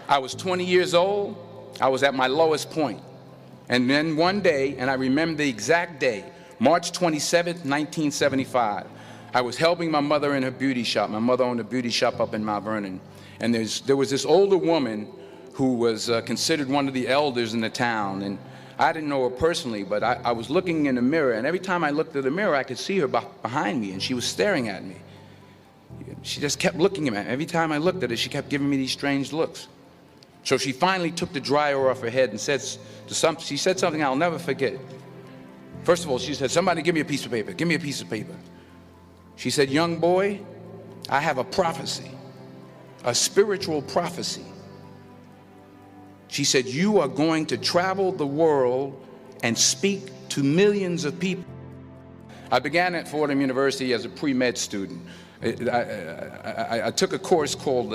I was 20 years old. I was at my lowest point. And then one day, and I remember the exact day, March 27th, 1975, I was helping my mother in her beauty shop. My mother owned a beauty shop up in Mount Vernon. And there was this older woman who was considered one of the elders in the town. And I didn't know her personally, but I was looking in the mirror, and every time I looked at the mirror, I could see her behind me, and she was staring at me. She just kept looking at me. Every time I looked at her, she kept giving me these strange looks. So she finally took the dryer off her head and she said something I'll never forget. First of all, she said, "Somebody give me a piece of paper. Give me a piece of paper." She said, "Young boy, I have a prophecy, a spiritual prophecy." She said, "You are going to travel the world and speak to millions of people." I began at Fordham University as a pre-med student. I took a course called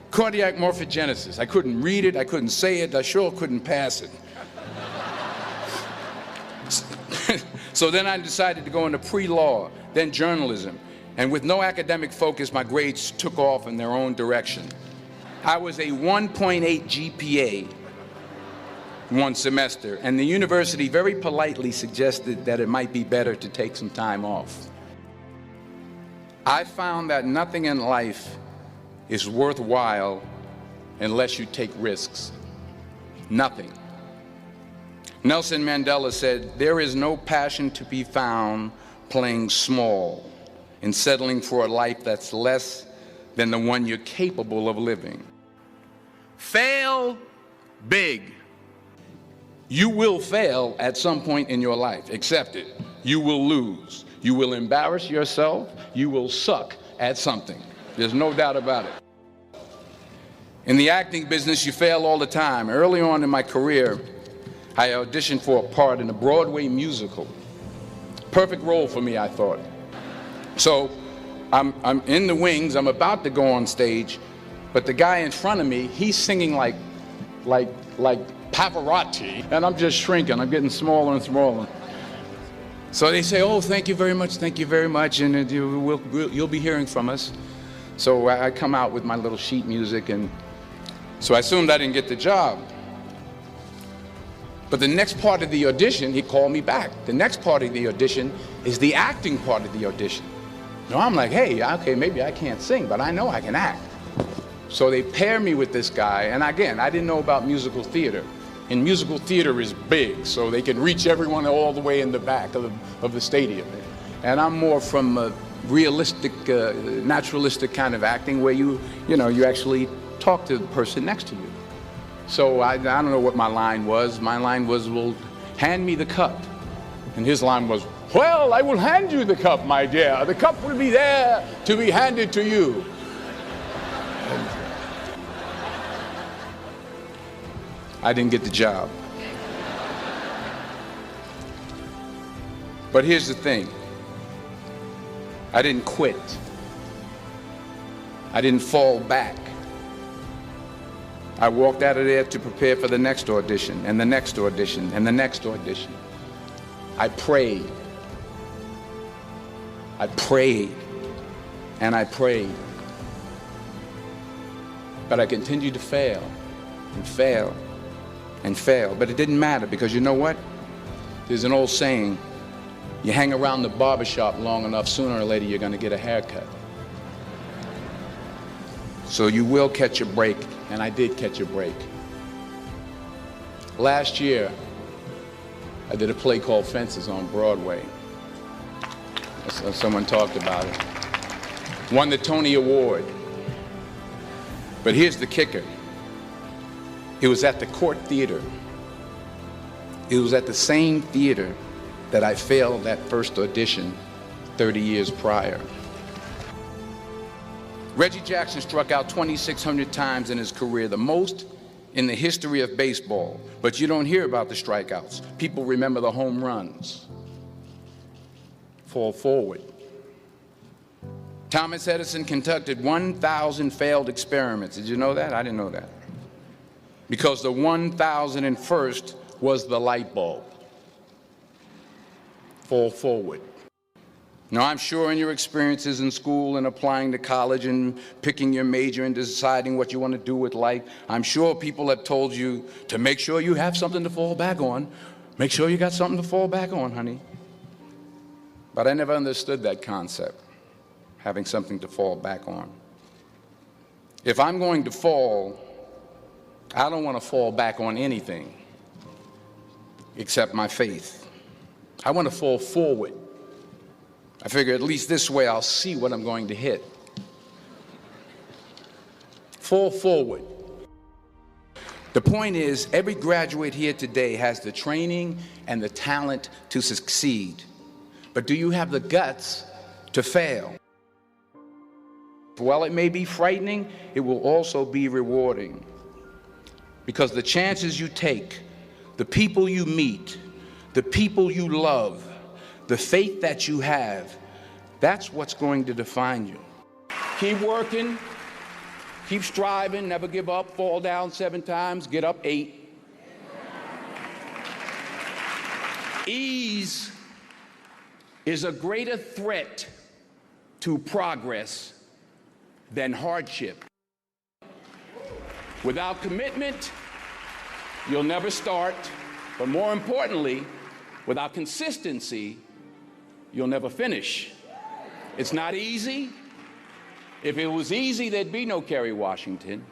cardiac morphogenesis. I couldn't read it, I couldn't say it, I sure couldn't pass it. So then I decided to go into pre-law, then journalism. And with no academic focus, my grades took off in their own direction. I was a 1.8 GPA one semester, and the university very politely suggested that it might be better to take some time off. I found that nothing in life is worthwhile unless you take risks. Nothing. Nelson Mandela said, "There is no passion to be found playing small and settling for a life that's less than the one you're capable of living." Fail big. You will fail at some point in your life. Accept it. You will lose. You will embarrass yourself. You will suck at something. There's no doubt about it. In the acting business, you fail all the time. Early on in my career, I auditioned for a part in a Broadway musical. Perfect role for me, I thought. So I'm in the wings. I'm about to go on stage, but the guy in front of me, he's singing like Pavarotti, and I'm just shrinking. I'm getting smaller and smaller. So they say, "Oh, thank you very much, and you'll be hearing from us." So I come out with my little sheet music, and so I assumed I didn't get the job. But the next part of the audition, he called me back. The next part of the audition is the acting part of the audition. Now I'm like, hey, okay, maybe I can't sing, but I know I can act. So they pair me with this guy, and again, I didn't know about musical theater. And musical theater is big, so they can reach everyone all the way in the back of the stadium. And I'm more from a realistic, naturalistic kind of acting where you actually talk to the person next to you. So I don't know what my line was. My line was, "Well, hand me the cup." And his line was, "Well, I will hand you the cup, my dear. The cup will be there to be handed to you." I didn't get the job. But here's the thing. I didn't quit. I didn't fall back. I walked out of there to prepare for the next audition, and the next audition, and the next audition. I prayed. I prayed, and I prayed. But I continued to fail, and fail, and fail. But it didn't matter, because you know what? There's an old saying, you hang around the barbershop long enough, sooner or later you're going to get a haircut. So you will catch a break, and I did catch a break. Last year, I did a play called Fences on Broadway. Someone talked about it. Won the Tony Award. But here's the kicker. It was at the Court Theater. It was at the same theater that I failed that first audition 30 years prior. Reggie Jackson struck out 2,600 times in his career, the most in the history of baseball. But you don't hear about the strikeouts. People remember the home runs. Fall forward. Thomas Edison conducted 1,000 failed experiments. Did you know that? I didn't know that. Because the 1,001st was the light bulb. Fall forward. Now, I'm sure in your experiences in school and applying to college and picking your major and deciding what you want to do with life, I'm sure people have told you to make sure you have something to fall back on. Make sure you got something to fall back on, honey. But I never understood that concept, having something to fall back on. If I'm going to fall, I don't want to fall back on anything except my faith. I want to fall forward. I figure at least this way I'll see what I'm going to hit. Fall forward. The point is, every graduate here today has the training and the talent to succeed. But do you have the guts to fail? While it may be frightening, it will also be rewarding. Because the chances you take, the people you meet, the people you love, the faith that you have, that's what's going to define you. Keep working, keep striving, never give up, fall down 7 times, get up 8. Ease is a greater threat to progress than hardship. Without commitment, you'll never start, but more importantly, without consistency, you'll never finish. It's not easy. If it was easy, there'd be no Kerry Washington.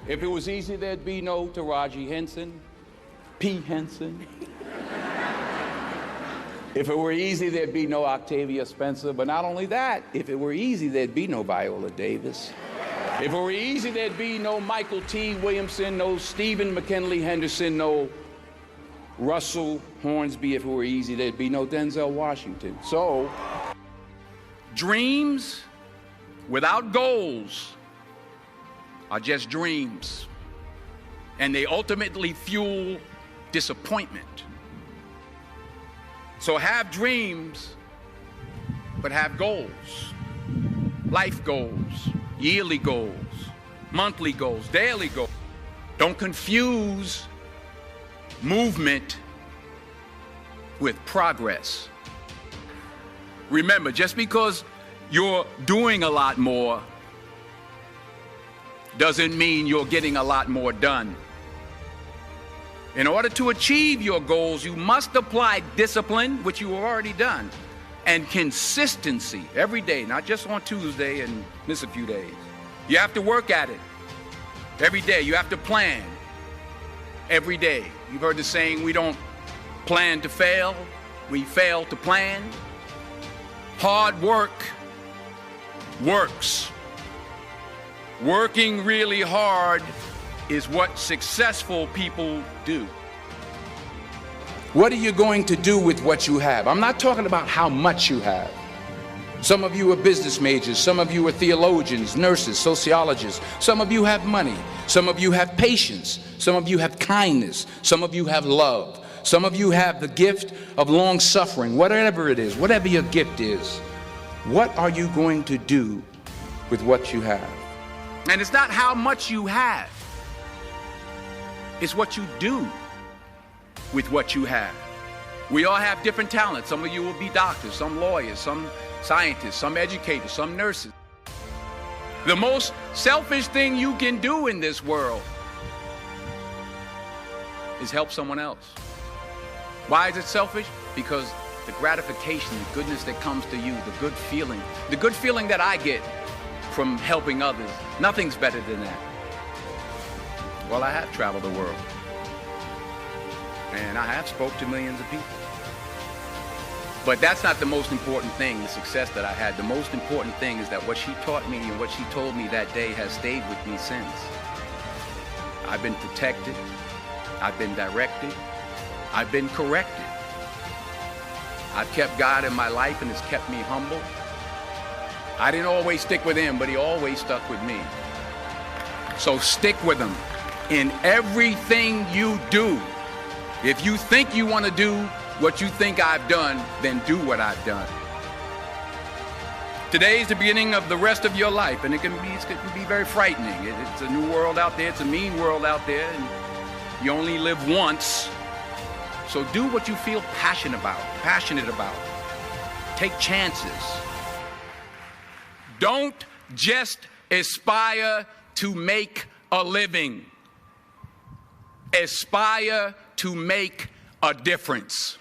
If it was easy, there'd be no Taraji Henson, P. Henson. If it were easy, there'd be no Octavia Spencer. But not only that, if it were easy, there'd be no Viola Davis. If it were easy, there'd be no Michael T. Williamson, no Stephen McKinley Henderson, no Russell Hornsby. If it were easy, there'd be no Denzel Washington. So, dreams without goals are just dreams, and they ultimately fuel disappointment. So have dreams, but have goals, life goals, yearly goals, monthly goals, daily goals. Don't confuse movement with progress. Remember, just because you're doing a lot more doesn't mean you're getting a lot more done. In order to achieve your goals, you must apply discipline, which you have already done, and consistency every day, not just on Tuesday and miss a few days. You have to work at it every day. You have to plan every day. You've heard the saying, we don't plan to fail, we fail to plan. Hard work works. Working really hard is what successful people do. What are you going to do with what you have? I'm not talking about how much you have. Some of you are business majors, some of you are theologians, nurses, sociologists, some of you have money, some of you have patience, some of you have kindness, some of you have love, some of you have the gift of long suffering. Whatever it is, whatever your gift is, what are you going to do with what you have? And it's not how much you have, it's what you do with what you have. We all have different talents. Some of you will be doctors, some lawyers, some scientists, some educators, some nurses. The most selfish thing you can do in this world is help someone else. Why is it selfish? Because the gratification, the goodness that comes to you, the good feeling that I get from helping others, nothing's better than that. Well, I have traveled the world, and I have spoke to millions of people. But that's not the most important thing, the success that I had. The most important thing is that what she taught me and what she told me that day has stayed with me since. I've been protected, I've been directed, I've been corrected. I've kept God in my life and it's kept me humble. I didn't always stick with him, but he always stuck with me. So stick with him in everything you do. If you think you want to do what you think I've done, then do what I've done. Today is the beginning of the rest of your life, and it can be very frightening. It's a new world out there, it's a mean world out there, and you only live once. So do what you feel passionate about. Take chances. Don't just aspire to make a living. Aspire to make a difference.